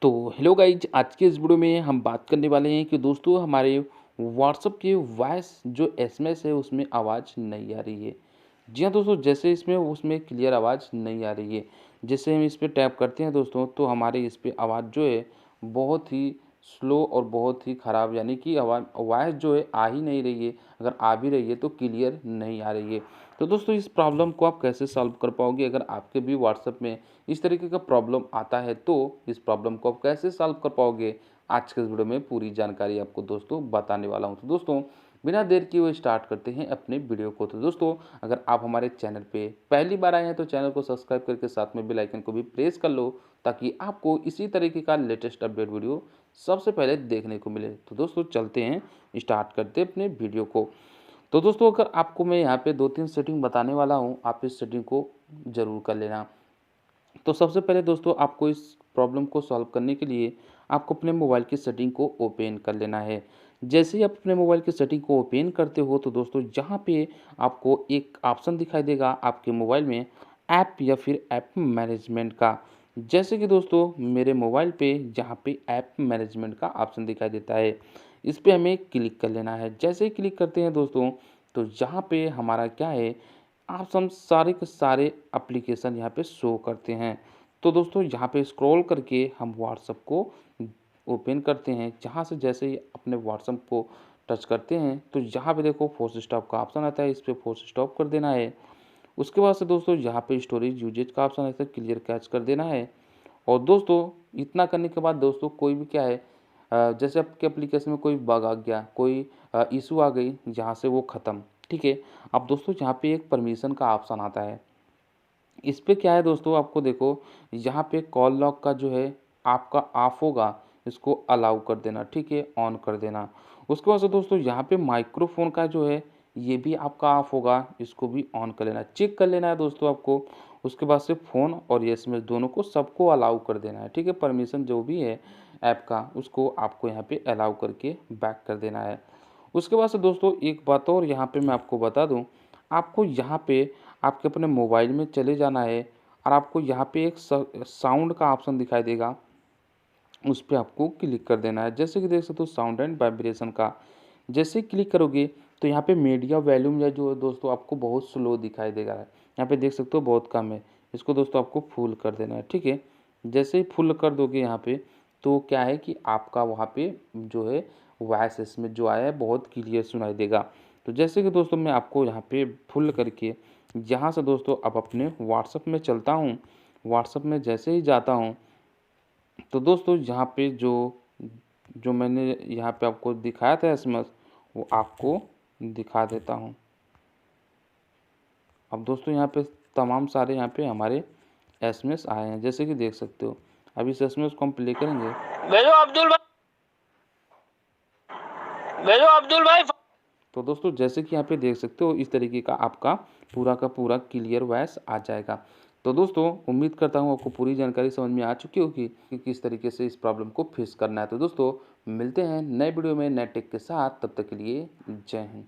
तो hello guys, आज के इस वीडियो में हम बात करने वाले हैं कि दोस्तों हमारे व्हाट्सएप के वॉइस जो एसएमएस है उसमें आवाज़ नहीं आ रही है। जी हाँ दोस्तों, जैसे इसमें उसमें क्लियर आवाज़ नहीं आ रही है। जैसे हम इस पे टैप करते हैं दोस्तों तो हमारे इस पे आवाज़ जो है बहुत ही स्लो और बहुत ही ख़राब, यानी कि आवाज़ वॉइस जो है आ ही नहीं रही है। अगर आ भी रही है तो क्लियर नहीं आ रही है। तो दोस्तों इस प्रॉब्लम को आप कैसे सॉल्व कर पाओगे? अगर आपके भी व्हाट्सएप में इस तरीके का प्रॉब्लम आता है तो इस प्रॉब्लम को आप कैसे सॉल्व कर पाओगे? आज के इस वीडियो में पूरी जानकारी आपको दोस्तों बताने वाला हूं। तो दोस्तों बिना देर किए हुए स्टार्ट करते हैं अपने वीडियो को। तो दोस्तों अगर आप हमारे चैनल पे पहली बार आए हैं तो चैनल को सब्सक्राइब करके साथ में बेल आइकन को भी प्रेस कर लो, ताकि आपको इसी तरीके का लेटेस्ट अपडेट वीडियो सबसे पहले देखने को मिले। तो दोस्तों चलते हैं, स्टार्ट करते हैं अपने वीडियो को। तो दोस्तों अगर आपको मैं यहाँ पे 2-3 सेटिंग बताने वाला हूँ, आप इस सेटिंग को ज़रूर कर लेना। तो सबसे पहले दोस्तों आपको इस प्रॉब्लम को सॉल्व करने के लिए आपको अपने मोबाइल की सेटिंग को ओपन कर लेना है। जैसे ही आप अपने मोबाइल की सेटिंग को ओपन करते हो तो दोस्तों यहाँ पे आपको एक ऑप्शन दिखाई देगा आपके मोबाइल में, ऐप या फिर ऐप मैनेजमेंट का। जैसे कि दोस्तों मेरे मोबाइल पे यहाँ पे ऐप मैनेजमेंट का ऑप्शन दिखाई देता है, इस पे हमें क्लिक कर लेना है। जैसे ही क्लिक करते हैं दोस्तों तो यहाँ पे हमारा क्या है, आप हम सारे के सारे एप्लीकेशन यहाँ पे शो करते हैं। तो दोस्तों यहाँ पे स्क्रॉल करके हम व्हाट्सएप को ओपन करते हैं। जहाँ से जैसे ही अपने व्हाट्सएप को टच करते हैं तो यहाँ पे देखो फोर्स स्टॉप का ऑप्शन आता है, इस पर फोर्स स्टॉप कर देना है। उसके बाद से दोस्तों यहाँ पे स्टोरेज यूजेज का ऑप्शन आता है, क्लियर कैच कर देना है। और दोस्तों इतना करने के बाद दोस्तों कोई भी क्या है, जैसे आपके एप्लीकेशन में कोई बग आ गया, कोई इशू आ गई, जहाँ से वो ख़त्म, ठीक है। अब दोस्तों यहाँ पे एक परमिशन का ऑप्शन आता है, इस पे क्या है दोस्तों, आपको देखो यहाँ पे कॉल लॉग का जो है आपका ऑफ होगा, इसको अलाउ कर देना, ठीक है, ऑन कर देना। उसके बाद से दोस्तों यहाँ पे माइक्रोफोन का जो है ये भी आपका ऑफ होगा, इसको भी ऑन कर लेना, चेक कर लेना है दोस्तों आपको। उसके बाद से फ़ोन और एसएमएस दोनों को सबको अलाउ कर देना है, ठीक है। परमिशन जो भी है ऐप का उसको आपको यहाँ पे अलाउ करके बैक कर देना है। उसके बाद से दोस्तों एक बात और यहाँ पे मैं आपको बता दूँ, आपको यहाँ पे आपके अपने मोबाइल में चले जाना है और आपको यहाँ पे एक साउंड का ऑप्शन दिखाई देगा, उस पे आपको क्लिक कर देना है। जैसे कि देख सकते हो साउंड एंड वाइब्रेशन का, जैसे ही क्लिक करोगे तो यहाँ पे मीडिया वॉल्यूम या जो है दोस्तों आपको बहुत स्लो दिखाई देगा, यहाँ पे देख सकते हो बहुत कम है, इसको दोस्तों आपको फुल कर देना है, ठीक है। जैसे ही फुल कर दोगे यहाँ पे तो क्या है कि आपका वहाँ पे जो है वॉइस इसमें जो आया है बहुत क्लियर सुनाई देगा। तो जैसे कि दोस्तों मैं आपको यहाँ पे फुल करके यहाँ से दोस्तों अब अपने व्हाट्सएप में चलता हूँ। व्हाट्सएप में जैसे ही जाता हूँ तो दोस्तों यहाँ पे जो जो मैंने यहाँ पे आपको दिखाया था एसएमएस, वो आपको दिखा देता हूँ। अब दोस्तों यहाँ पे तमाम सारे यहाँ पे हमारे एसएमएस आए हैं, जैसे कि देख सकते हो। अब इस एसएमएस को हम प्ले करेंगे। भेजो अब्दुल भाई। तो दोस्तों जैसे कि यहाँ पे देख सकते हो इस तरीके का आपका पूरा का पूरा क्लियर वॉइस आ जाएगा। तो दोस्तों उम्मीद करता हूँ आपको पूरी जानकारी समझ में आ चुकी होगी कि किस तरीके से इस प्रॉब्लम को फेस करना है। तो दोस्तों मिलते हैं नए वीडियो में नए टेक के साथ, तब तक के लिए जय हिंद।